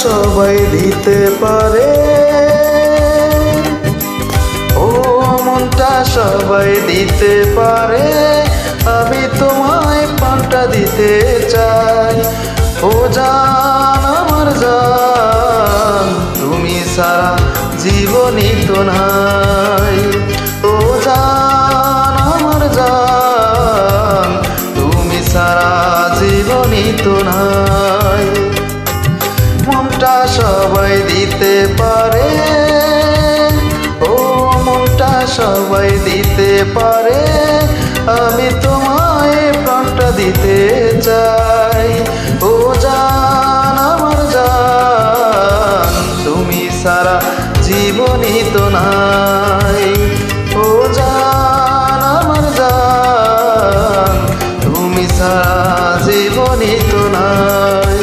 সবাই দিতে পারে, ও মনটা সবাই দিতে পারে, আমি তোমায় প্রাণটা দিতে চাই। ও জান আমার জান, তুমি সারা জীবনই তো নাই। ও জান আমার জান, তুমি সারা জীবনই তো নাই। মনটা সবাই দিতে পারে, ও মনটা সবাই দিতে পারে, আমি তোমায় প্রাণটা দিতে চাই। ও জান আমার জান, তুমি সারা জীবনই তো নাই। ও জান আমার জান, তুমি সারা জীবনই তো নাই।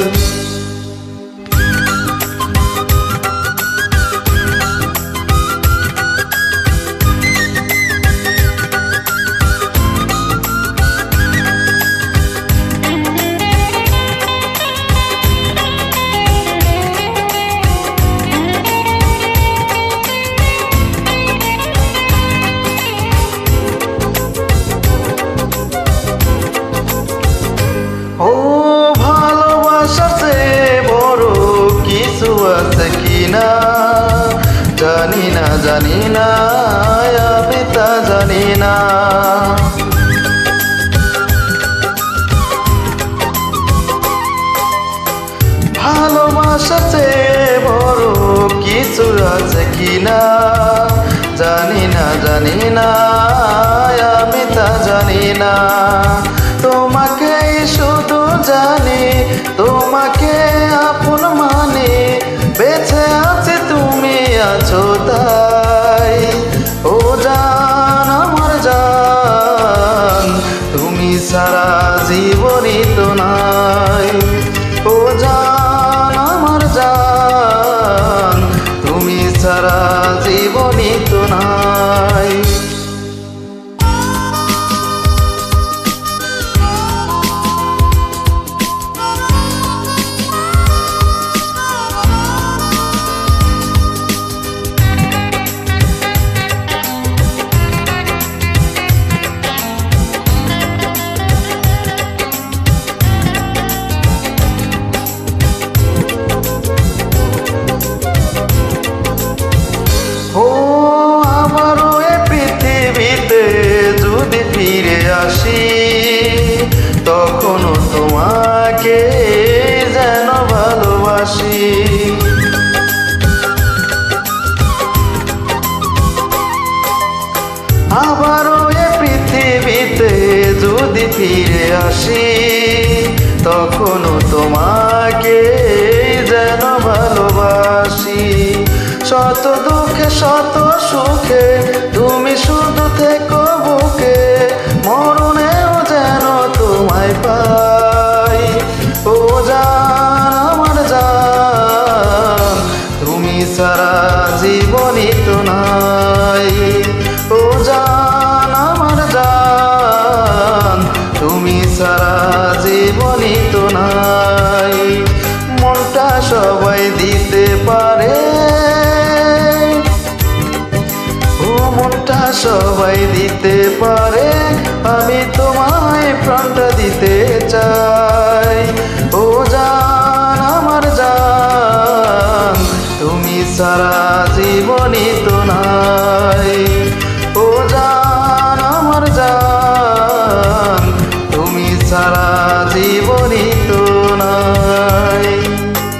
ও ভালোবাসাতে বড় কিছু আছে কিনা জানি না, জানি না, আমি তা জানি না। ভালোবাসাতে বড় কিছু আছে কিনা জানি না, জানি না, আমি তা জানি না। তোমাকে শুধু জানি, তোমাকে আপন মানি, বেঁচে আছে তুমি আছো তাই। ও জান আমার জান, তুমি সারা জীবনই তো নাই। ও জান আমার জান, তুমি সারা জীবনই তো নাই। ও আমারও এ পৃথিবীতে যদি ফিরে আসি, তখনও তোমাকে যেন ভালোবাসি। আবারও এ পৃথিবীতে যদি ফিরে আসি, তখনও তোমাকে যেন ভালোবাসি। শত দুঃখে শত সুখে তুমি শুধু থেকো বুকে, মরণেও যেন তোমায় পাই। ও জান আমার জান, তুমি সারা জীবনই তো নাই। ও জান আমার জান, তুমি সারা জীবনই তো নাই। মনটা সবাই দিতে পারে, ও মনটা সবাই দিতে পারে,